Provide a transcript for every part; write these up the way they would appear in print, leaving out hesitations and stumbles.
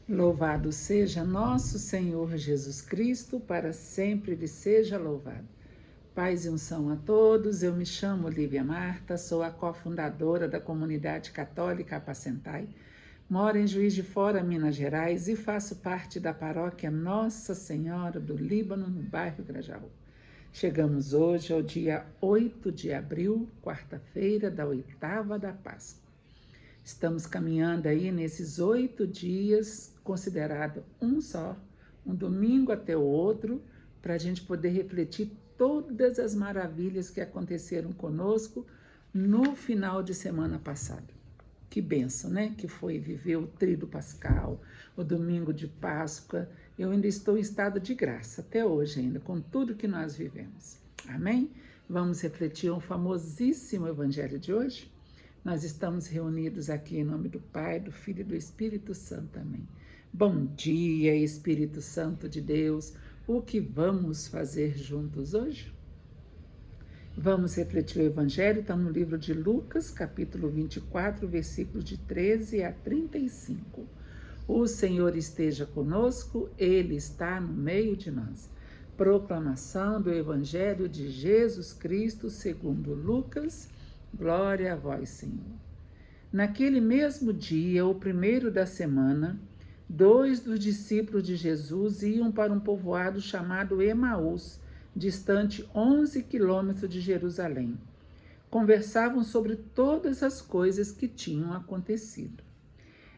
Louvado seja nosso Senhor Jesus Cristo, para sempre Ele seja louvado. Paz e unção a todos, eu me chamo Lívia Marta, sou a cofundadora da Comunidade Católica Apacentai, moro em Juiz de Fora, Minas Gerais, e faço parte da paróquia Nossa Senhora do Líbano, no bairro Grajaú. Chegamos hoje ao dia 8 de abril, quarta-feira da oitava da Páscoa. Estamos caminhando aí nesses 8 dias, considerado um só, um domingo até o outro, para a gente poder refletir todas as maravilhas que aconteceram conosco no final de semana passado. Que bênção, né? Que foi viver o tríduo pascal, o domingo de Páscoa. Eu ainda estou em estado de graça, até hoje ainda, com tudo que nós vivemos. Amém? Vamos refletir o famosíssimo evangelho de hoje? Nós estamos reunidos aqui em nome do Pai, do Filho e do Espírito Santo. Amém. Bom dia, Espírito Santo de Deus. O que vamos fazer juntos hoje? Vamos refletir o Evangelho, está no livro de Lucas, capítulo 24, versículos de 13 a 35. O Senhor esteja conosco, Ele está no meio de nós. Proclamação do Evangelho de Jesus Cristo segundo Lucas. Glória a vós, Senhor. Naquele mesmo dia, o primeiro da semana, 2 dos discípulos de Jesus iam para um povoado chamado Emaús, distante 11 quilômetros de Jerusalém. Conversavam sobre todas as coisas que tinham acontecido.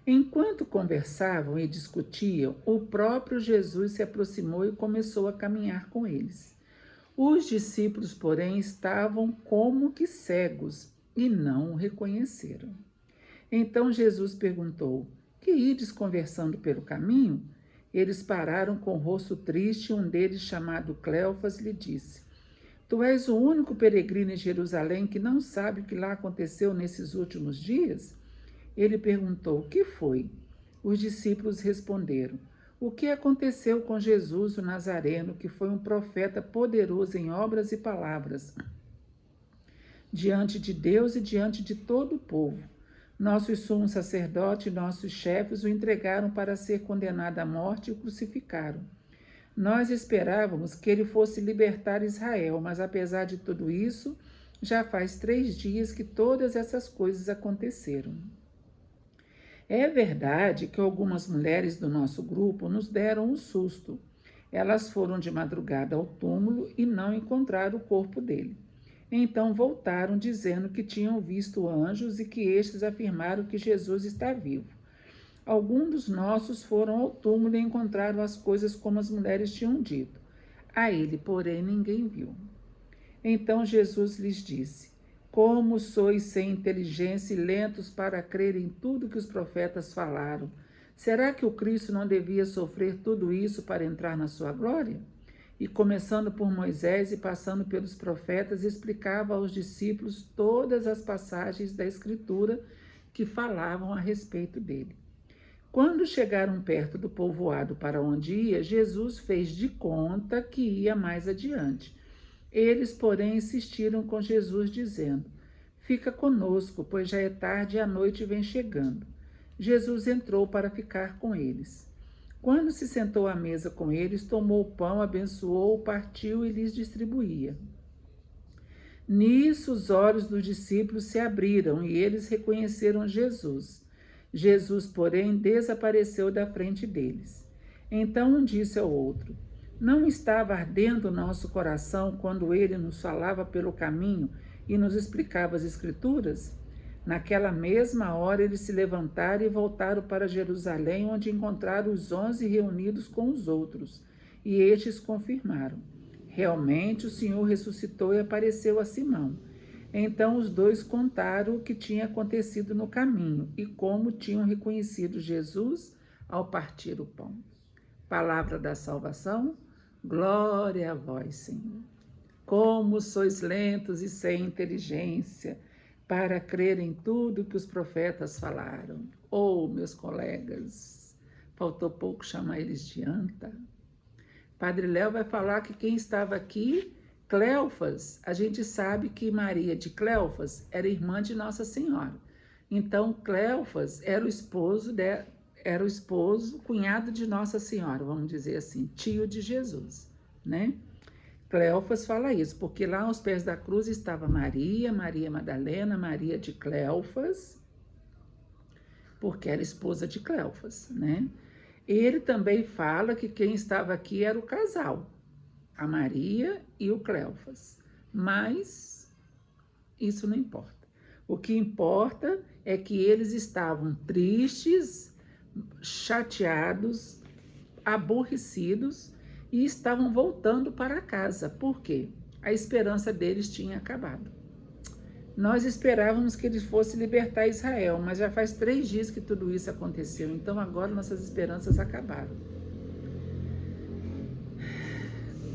Enquanto conversavam e discutiam, o próprio Jesus se aproximou e começou a caminhar com eles. Os discípulos, porém, estavam como que cegos e não o reconheceram. Então Jesus perguntou: que ides conversando pelo caminho? Eles pararam com o rosto triste e um deles, chamado Cleofas, lhe disse: Tu és o único peregrino em Jerusalém que não sabe o que lá aconteceu nesses últimos dias? Ele perguntou: o que foi? Os discípulos responderam: o que aconteceu com Jesus o Nazareno, que foi um profeta poderoso em obras e palavras, diante de Deus e diante de todo o povo. Nossos sumos sacerdotes e nossos chefes o entregaram para ser condenado à morte e o crucificaram. Nós esperávamos que ele fosse libertar Israel, mas apesar de tudo isso, já faz 3 dias que todas essas coisas aconteceram. É verdade que algumas mulheres do nosso grupo nos deram um susto. Elas foram de madrugada ao túmulo e não encontraram o corpo dele. Então voltaram dizendo que tinham visto anjos e que estes afirmaram que Jesus está vivo. Alguns dos nossos foram ao túmulo e encontraram as coisas como as mulheres tinham dito. A ele, porém, ninguém viu. Então Jesus lhes disse: como sois sem inteligência e lentos para crer em tudo que os profetas falaram? Será que o Cristo não devia sofrer tudo isso para entrar na sua glória? E começando por Moisés e passando pelos profetas, explicava aos discípulos todas as passagens da Escritura que falavam a respeito dele. Quando chegaram perto do povoado para onde ia, Jesus fez de conta que ia mais adiante. Eles, porém, insistiram com Jesus, dizendo: fica conosco, pois já é tarde e a noite vem chegando. Jesus entrou para ficar com eles. Quando se sentou à mesa com eles, tomou o pão, abençoou, partiu e lhes distribuía. Nisso os olhos dos discípulos se abriram e eles reconheceram Jesus. Jesus, porém, desapareceu da frente deles. Então um disse ao outro: não estava ardendo o nosso coração quando ele nos falava pelo caminho e nos explicava as Escrituras? Naquela mesma hora eles se levantaram e voltaram para Jerusalém, onde encontraram os 11 reunidos com os outros. E estes confirmaram: realmente o Senhor ressuscitou e apareceu a Simão. Então os dois contaram o que tinha acontecido no caminho e como tinham reconhecido Jesus ao partir o pão. Palavra da salvação. Glória a vós, Senhor. Como sois lentos e sem inteligência para crer em tudo que os profetas falaram. Oh, meus colegas, faltou pouco chamar eles de anta. Padre Léo vai falar que quem estava aqui, Cleofas, a gente sabe que Maria de Cleofas era irmã de Nossa Senhora. Então, Cleofas era o esposo era o esposo, cunhado de Nossa Senhora, vamos dizer assim, tio de Jesus, né? Cleofas fala isso, porque lá aos pés da cruz estava Maria, Maria Madalena, Maria de Cleofas, porque era esposa de Cleofas, né? Ele também fala que quem estava aqui era o casal, a Maria e o Cleofas, mas isso não importa. O que importa é que eles estavam tristes, chateados, aborrecidos e estavam voltando para casa. Por quê? A esperança deles tinha acabado. Nós esperávamos que ele fosse libertar Israel, mas já faz 3 dias que tudo isso aconteceu, então agora nossas esperanças acabaram.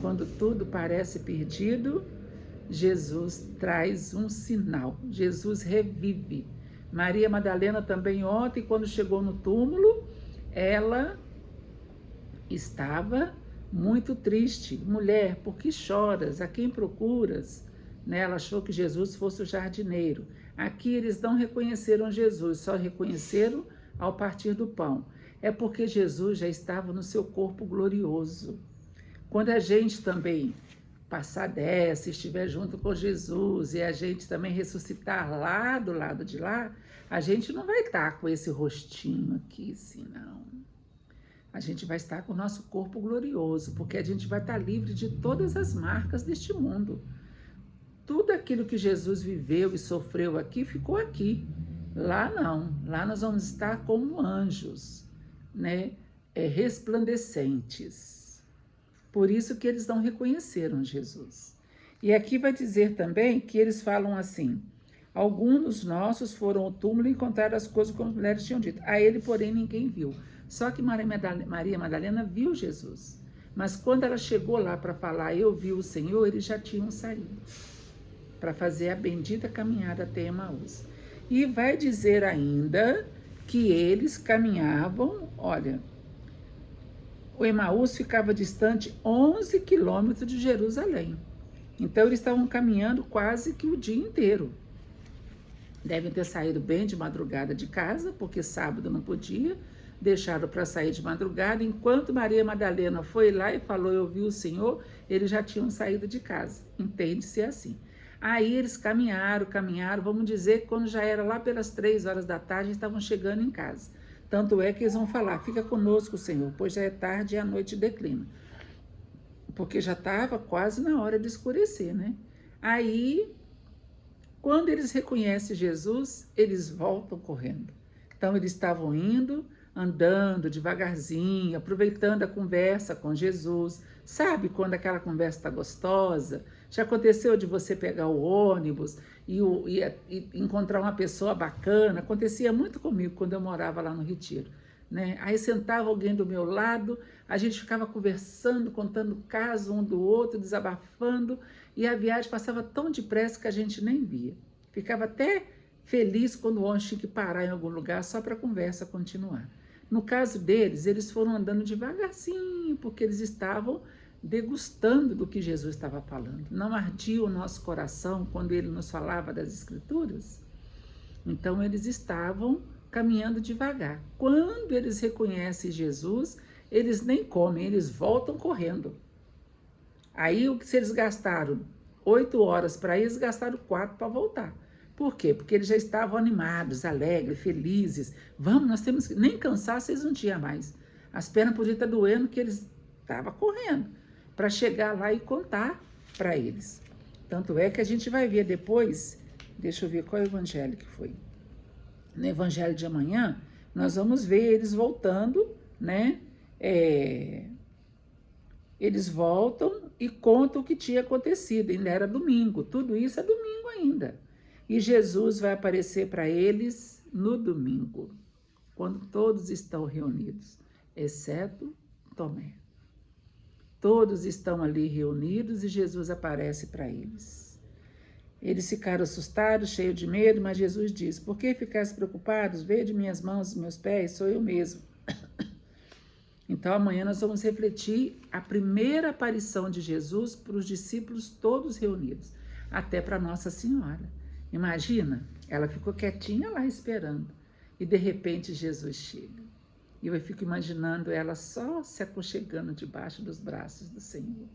Quando tudo parece perdido, Jesus traz um sinal, Jesus revive. Maria Madalena também ontem, quando chegou no túmulo, ela estava muito triste. Mulher, por que choras? A quem procuras? Ela achou que Jesus fosse o jardineiro. Aqui eles não reconheceram Jesus, só reconheceram ao partir do pão. É porque Jesus já estava no seu corpo glorioso. Quando a gente também passar dessa, estiver junto com Jesus e a gente também ressuscitar lá do lado de lá, a gente não vai estar com esse rostinho aqui, assim, não. A gente vai estar com o nosso corpo glorioso, porque a gente vai estar livre de todas as marcas deste mundo. Tudo aquilo que Jesus viveu e sofreu aqui, ficou aqui. Lá não, lá nós vamos estar como anjos, né? Resplandecentes. Por isso que eles não reconheceram Jesus. E aqui vai dizer também que eles falam assim: alguns dos nossos foram ao túmulo e encontraram as coisas como as mulheres tinham dito. A ele, porém, ninguém viu. Só que Maria Madalena viu Jesus. Mas quando ela chegou lá para falar, eu vi o Senhor, eles já tinham saído para fazer a bendita caminhada até Emaús. E vai dizer ainda que eles caminhavam, olha, o Emaús ficava distante 11 quilômetros de Jerusalém. Então, eles estavam caminhando quase que o dia inteiro. Devem ter saído bem de madrugada de casa, porque sábado não podia, deixaram para sair de madrugada. Enquanto Maria Madalena foi lá e falou, eu vi o Senhor, eles já tinham saído de casa. Entende-se assim. Aí eles caminharam, vamos dizer que quando já era lá pelas 3 horas da tarde, estavam chegando em casa. Tanto é que eles vão falar, fica conosco, Senhor, pois já é tarde e a noite declina. Porque já estava quase na hora de escurecer, né? Aí, quando eles reconhecem Jesus, eles voltam correndo. Então, eles estavam indo, andando devagarzinho, aproveitando a conversa com Jesus. Sabe quando aquela conversa está gostosa? Já aconteceu de você pegar o ônibus e encontrar uma pessoa bacana? Acontecia muito comigo quando eu morava lá no Retiro, né? Aí sentava alguém do meu lado, a gente ficava conversando, contando caso um do outro, desabafando, e a viagem passava tão depressa que a gente nem via. Ficava até feliz quando o ônibus tinha que parar em algum lugar só para a conversa continuar. No caso deles, eles foram andando devagarzinho, porque eles estavam degustando do que Jesus estava falando. Não ardia o nosso coração quando ele nos falava das Escrituras? Então, eles estavam caminhando devagar. Quando eles reconhecem Jesus, eles nem comem, eles voltam correndo. Aí, se eles gastaram 8 horas para ir, eles gastaram 4 para voltar. Por quê? Porque eles já estavam animados, alegres, felizes. Vamos, nós temos que... Nem cansaço eles não tinham mais. As pernas podiam estar doendo, que eles estavam correndo para chegar lá e contar para eles. Tanto é que a gente vai ver depois, deixa eu ver qual evangelho que foi. No evangelho de amanhã, nós vamos ver eles voltando, né? Eles voltam e contam o que tinha acontecido. Ainda era domingo, tudo isso é domingo ainda. E Jesus vai aparecer para eles no domingo, quando todos estão reunidos, exceto Tomé. Todos estão ali reunidos e Jesus aparece para eles. Eles ficaram assustados, cheios de medo, mas Jesus diz, por que ficares preocupados? Vede minhas mãos e meus pés, sou eu mesmo. Então amanhã nós vamos refletir a primeira aparição de Jesus para os discípulos todos reunidos, até para Nossa Senhora. Imagina, ela ficou quietinha lá esperando e de repente Jesus chega. E eu fico imaginando ela só se aconchegando debaixo dos braços do Senhor.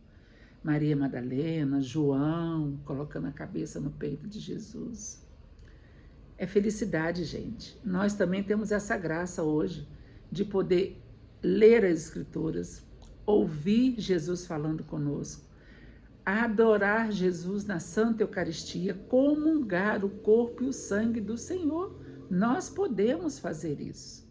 Maria Madalena, João, colocando a cabeça no peito de Jesus. É felicidade, gente. Nós também temos essa graça hoje de poder ler as Escrituras, ouvir Jesus falando conosco, adorar Jesus na Santa Eucaristia, comungar o corpo e o sangue do Senhor. Nós podemos fazer isso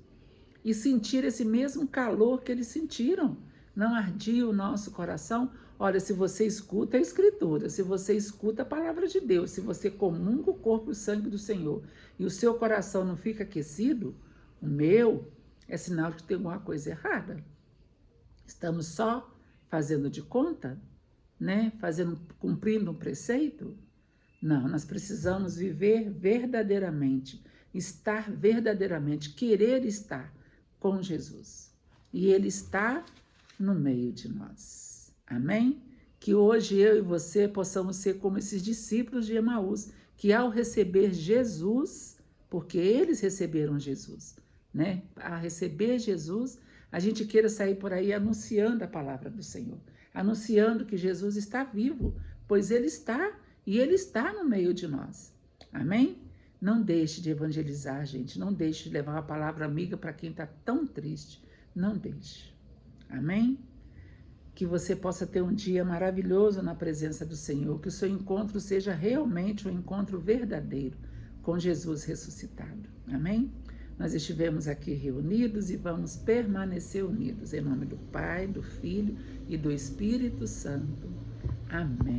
e sentir esse mesmo calor que eles sentiram. Não ardia o nosso coração? Olha, se você escuta a Escritura, se você escuta a palavra de Deus, se você comunga o corpo e o sangue do Senhor e o seu coração não fica aquecido, o meu é sinal de que tem alguma coisa errada. Estamos só fazendo de conta, né? Cumprindo um preceito? Não, nós precisamos viver verdadeiramente, estar verdadeiramente, querer estar com Jesus. E Ele está no meio de nós. Amém? Que hoje eu e você possamos ser como esses discípulos de Emaús, que ao receber Jesus, porque eles receberam Jesus, né? A receber Jesus, a gente queira sair por aí anunciando a palavra do Senhor, anunciando que Jesus está vivo, pois Ele está e Ele está no meio de nós. Amém? Não deixe de evangelizar, gente. Não deixe de levar uma palavra amiga para quem está tão triste. Não deixe. Amém? Que você possa ter um dia maravilhoso na presença do Senhor. Que o seu encontro seja realmente um encontro verdadeiro com Jesus ressuscitado. Amém? Nós estivemos aqui reunidos e vamos permanecer unidos. Em nome do Pai, do Filho e do Espírito Santo. Amém.